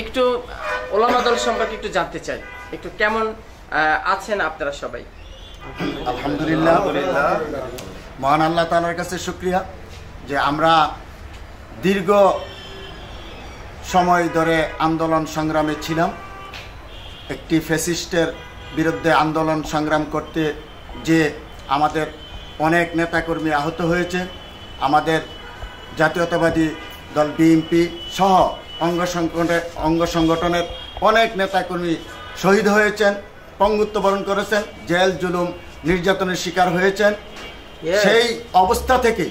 একটু ওলামা দল সম্পর্কে একটু জানতে চাই, একটু কেমন আছেন আপনারা সবাই? আলহামদুলিল্লাহ, মহান আল্লাহ তাআলার কাছে শুকরিয়া যে আমরা দীর্ঘ সময় ধরে আন্দোলন সংগ্রামে ছিলাম। একটি ফ্যাসিস্টের বিরুদ্ধে আন্দোলন সংগ্রাম করতে যে আমাদের অনেক নেতাকর্মী আহত হয়েছে। আমাদের জাতীয়তাবাদী দল বিএনপি সহ অঙ্গ সংগঠনের অনেক নেতাকর্মী শহীদ হয়েছেন, পঙ্গুত্ব বরণ করেছেন, জেল জুলুম নির্যাতনের শিকার হয়েছেন। সেই অবস্থা থেকে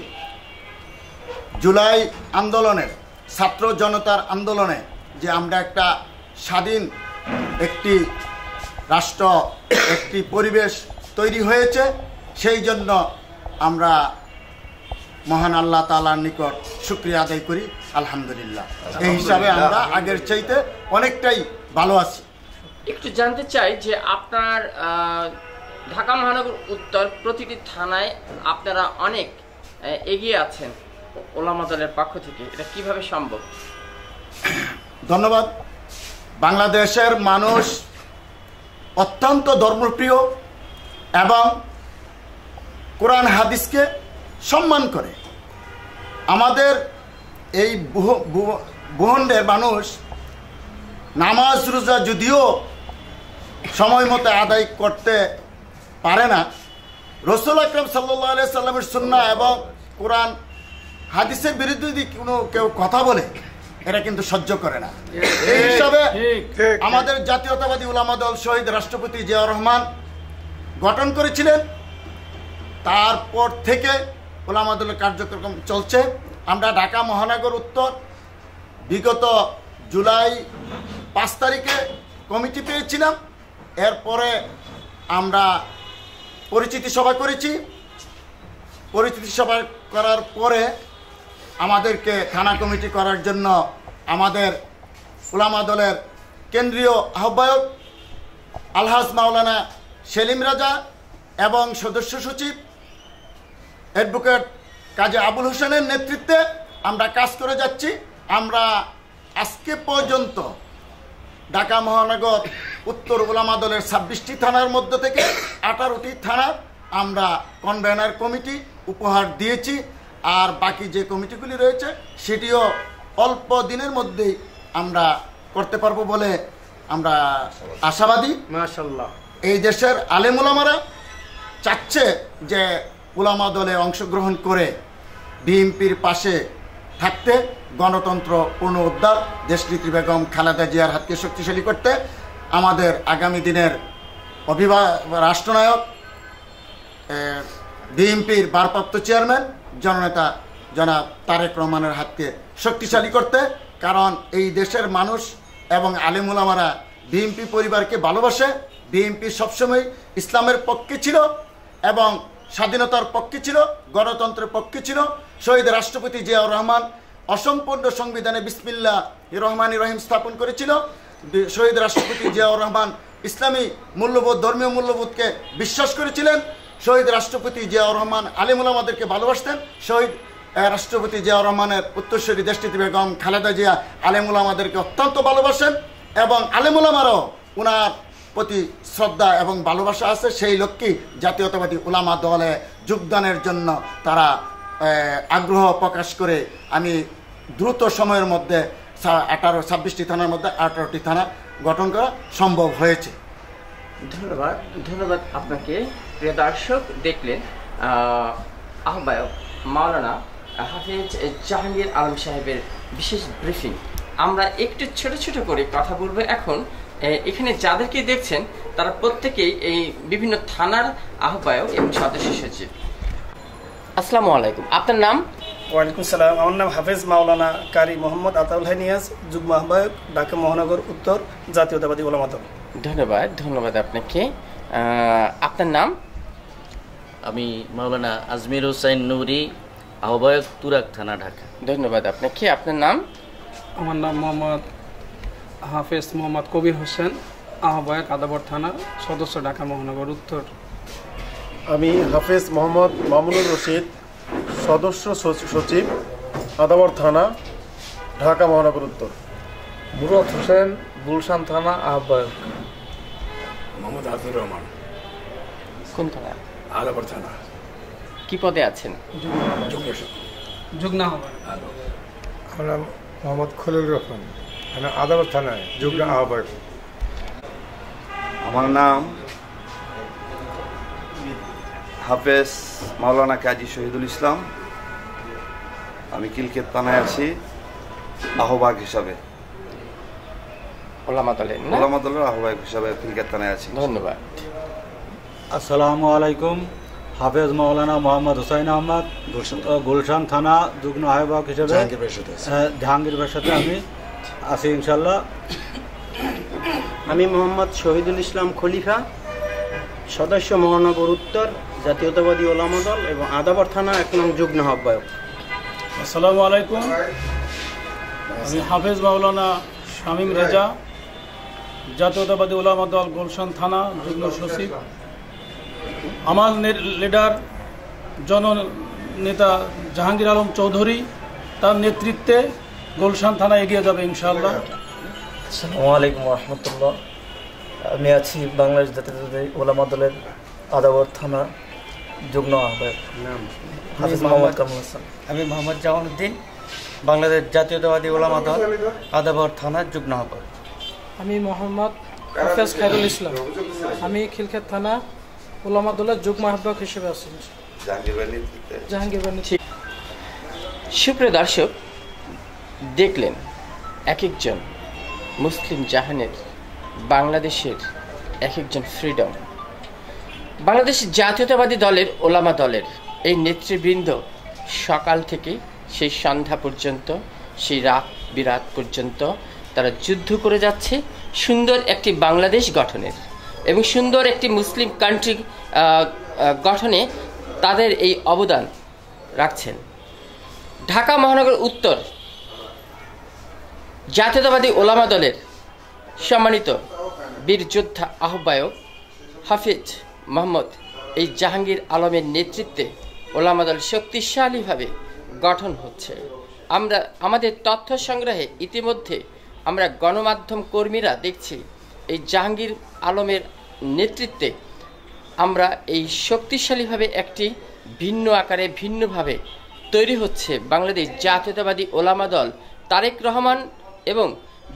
জুলাই আন্দোলনের ছাত্র জনতার আন্দোলনে যে আমরা একটা স্বাধীন একটি রাষ্ট্র, একটি পরিবেশ তৈরি হয়েছে, সেই জন্য আমরা মহান আল্লাহ তাআলার নিকট শুকরিয়া আদায় করি। আলহামদুলিল্লাহ, এই হিসাবে আমরা আগের চাইতে অনেকটাই ভালো আছি। একটু জানতে চাই যে আপনার ঢাকা মহানগর উত্তর প্রতিটি থানায় আপনারা অনেক এগিয়ে আছেন ওলামা দলের পক্ষ থেকে, এটা কিভাবে সম্ভব? ধন্যবাদ। বাংলাদেশের মানুষ অত্যন্ত ধর্মপ্রিয় এবং কোরআন হাদিসকে সম্মান করে। আমাদের এই ভূখণ্ডের মানুষ নামাজ রোজা যদিও সময় মতো আদায় করতে পারে না, রাসূল আকরাম সাল্লাল্লাহু আলাইহি সাল্লামের সুন্নাহ এবং কোরআন হাদিসের বিরুদ্ধে যদি কেউ কথা বলে, এটা কিন্তু সহ্য করে না। এই হিসাবে আমাদের জাতীয়তাবাদী উলামা দল শহীদ রাষ্ট্রপতি জিয়াউর রহমান গঠন করেছিলেন। তারপর থেকে উলামা দলের কার্যক্রম চলছে। আমরা ঢাকা মহানগর উত্তর বিগত জুলাই 5 তারিখে কমিটি পেয়েছিলাম। এরপরে আমরা পরিচিতি সভা করেছি। পরিচিতি সভা করার পরে আমাদেরকে থানা কমিটি করার জন্য আমাদের উলামা দলের কেন্দ্রীয় আহ্বায়ক আলহাজ মাওলানা সেলিম রাজা এবং সদস্য সচিব অ্যাডভোকেট কাজী আবুল হোসেনের নেতৃত্বে আমরা কাজ করে যাচ্ছি। আমরা আজকে পর্যন্ত ঢাকা মহানগর উত্তর উলামা দলের 26টি থানার মধ্য থেকে 18টি থানা আমরা কনভেনার কমিটি উপহার দিয়েছি। আর বাকি যে কমিটিগুলি রয়েছে সেটিও অল্প দিনের মধ্যেই আমরা করতে পারবো বলে আমরা আশাবাদী। মাশাআল্লাহ। এই দেশের আলেম উলামারা চাচ্ছে যে উলামা দলে অংশগ্রহণ করে বিএনপির পাশে থাকতে, গণতন্ত্র পুনরুদ্ধার, দেশনেত্রী বেগম খালেদা জিয়ার হাতকে শক্তিশালী করতে, আমাদের আগামী দিনের রাষ্ট্রনায়ক বিএনপির ভারপ্রাপ্ত চেয়ারম্যান জননেতা জনাব তারেক রহমানের হাতকে শক্তিশালী করতে। কারণ এই দেশের মানুষ এবং আলেম উলামারা বিএনপি পরিবারকে ভালোবাসে। বিএনপি সবসময় ইসলামের পক্ষে ছিল এবং স্বাধীনতার পক্ষে ছিল, গণতন্ত্রের পক্ষে ছিল। শহীদ রাষ্ট্রপতি জিয়াউর রহমান অসম্পূর্ণ সংবিধানে বিসমিল্লাহির রহমানির রহিম স্থাপন করেছিল। শহীদ রাষ্ট্রপতি জিয়াউর রহমান ইসলামী মূল্যবোধ, ধর্মীয় মূল্যবোধকে বিশ্বাস করেছিলেন। শহীদ রাষ্ট্রপতি জিয়াউর রহমান আলেম উলামাদেরকে ভালোবাসতেন। শহীদ রাষ্ট্রপতি জিয়াউর রহমানের উত্তরসূরি দেশনেত্রী বেগম খালেদা জিয়া আলেম উলামাদেরকে অত্যন্ত ভালোবাসেন এবং আলেম উলামারাও ওনার প্রতি শ্রদ্ধা এবং ভালোবাসা আছে। সেই লক্ষ্যে জাতীয়তাবাদী উলামা দলে যোগদানের জন্য তারা আগ্রহ প্রকাশ করে আমি দ্রুত সময়ের মধ্যে 26টি থানার মধ্যে 18টি থানা গঠন করা সম্ভব হয়েছে। ধন্যবাদ আপনাকে। প্রিয় দর্শক, দেখলেন আহ্বায়ক মাওলানা হাফেজ জাহাঙ্গীর আলম সাহেবের বিশেষ ব্রিফিং। আমরা একটু ছোট ছোট করে কথা বলবো এখন। এখানে যাদেরকে দেখছেন তারা প্রত্যেকেই এই বিভিন্ন থানার আহ্বায়ক এবং সদস্য সচিব। আসসালামু আলাইকুম, আপনার নাম? ওয়ালাইকুম সালাম, আমার নাম হাফেজ মাওলানা কারি মোহাম্মদ আতাউল হাই নিয়াজ, যুগ্ম আহ্বায়ক ঢাকা মহানগর উত্তর জাতীয়তাবাদী উলামা দল। ধন্যবাদ আপনাকে। আপনার নাম? আমি মাওলানা আজমির হোসেন নুরি, আহ্বায়ক তুরাগ থানা, ঢাকা। ধন্যবাদ আপনাকে। আপনার নাম? আমার নাম মোহাম্মদ হাফেজ মোহাম্মদ কবির হোসেন, আহ্বায়ক আদাবর থানা, সদস্য ঢাকা মহানগর উত্তর। আমি হাফেজ মোহাম্মদ মামুনুর রশিদ, সদস্য সচিব আদাবর থানা, ঢাকা মহানগর উত্তর। মুরাদ হোসেন, গুলশান থানা আহ্বায়ক। মোহাম্মদ আব্দুর রহমান, কোন থানা? আদাবর থানা। কি পদে আছেন? যুগ্ম আহ্বায়ক। আমার নাম মোহাম্মদ খলিল রহমান, আমি আদাবর থানায় যুগ্ম আহ্বায়ক। আমার নাম হাফেজ মাওলানা কাজী শহীদুল ইসলাম, আমি কিলকেত থানায় আছি আহ্বায়ক হিসাবে। ওলামা দলের না? ওলামা দলের আহ্বায়ক হিসাবে কিলকেত থানায় আছি। ধন্যবাদ। আসসালামু আলাইকুম। হাফেজ মাওলানা মোহাম্মদ হুসাইন আহমদ, গুলশান থানা যুগ্ম আহ্বায়ক হিসেবে জাহাঙ্গীর ভাইয়ের সাথে আমি আছি ইনশাল্লাহ। আমি মোহাম্মদ শহীদুল ইসলাম খলিফা, সদস্য মহানগর উত্তর জাতীয়তাবাদী ওলামা দল এবং আদাবর থানা 1 নং যুগ্ম আহ্বায়ক। আসসালামু আলাইকুম, আমি হাফেজ মাওলানা শামীম রেজা, জাতীয়তাবাদী ওলামা দল গুলশান থানা যুগ্ম সচিব। আমার লিডার জননেতা জাহাঙ্গীর আলম চৌধুরী, তার নেতৃত্বে গুলশান থানা এগিয়ে যাবে ইনশাআল্লাহ। আসসালামু আলাইকুম রহমতুল্লাহ। আমি আছি বাংলাদেশ জাতীয়তাবাদী ওলামা দলের আদাবর থানা যুগ্ম আহ্বায়ক। হাফিজ মোহাম্মদ কামরুল হাসান। আমি মোহাম্মদ জামানুদ্দিন, বাংলাদেশ জাতীয়তাবাদী ওলামা দল আদাবর থানা যুগ্ম আহ্বায়ক। আমি মোহাম্মদ হাফেজ খায়রুল ইসলাম, আমি খিলক্ষেত থানা ওলামা দলের যুগ্ম আহ্বায়ক হিসেবে আছি। জাহাঙ্গীর বানি। সুপ্রিয় দর্শক, দেখলেন এক একজন মুসলিম জাহানের বাংলাদেশের এক একজন ফ্রিডম। বাংলাদেশ জাতীয়তাবাদী দলের ওলামা দলের এই নেতৃবৃন্দ সকাল থেকে সেই সন্ধ্যা পর্যন্ত, সেই রাত বিরাত পর্যন্ত তারা যুদ্ধ করে যাচ্ছে সুন্দর একটি বাংলাদেশ গঠনের এবং সুন্দর একটি মুসলিম কান্ট্রি গঠনে তাদের এই অবদান রাখছেন। ঢাকা মহানগর উত্তর জাতীয়তাবাদী ওলামা দলের সম্মানিত বীর যোদ্ধা আহ্বায়ক হাফিজ মোহাম্মদ এই জাহাঙ্গীর আলমের নেতৃত্বে ওলামা দল শক্তিশালীভাবে গঠন হচ্ছে। আমরা আমাদের তথ্য সংগ্রহে ইতিমধ্যে আমরা গণমাধ্যম কর্মীরা দেখছি এই জাহাঙ্গীর আলমের নেতৃত্বে আমরা এই শক্তিশালীভাবে একটি ভিন্ন আকারে ভিন্নভাবে তৈরি হচ্ছে বাংলাদেশ জাতীয়তাবাদী ওলামা দল তারেক রহমান এবং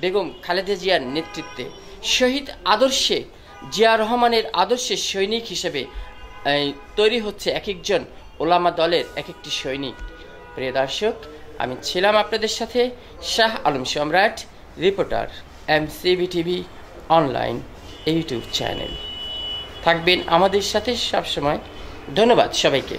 বেগম খালেদা জিয়ার নেতৃত্বে শহীদ আদর্শে জিয়া রহমানের আদর্শে সৈনিক হিসেবে তৈরি হচ্ছে এক একজন ওলামা দলের এক একটি সৈনিক। প্রিয় দর্শক, আমি ছিলাম আপনাদের সাথে শাহ আলম সম্রাট, reporter MCB TV online YouTube channel. থাকবেন আমাদের সাথে সবসময়। ধন্যবাদ সবাইকে।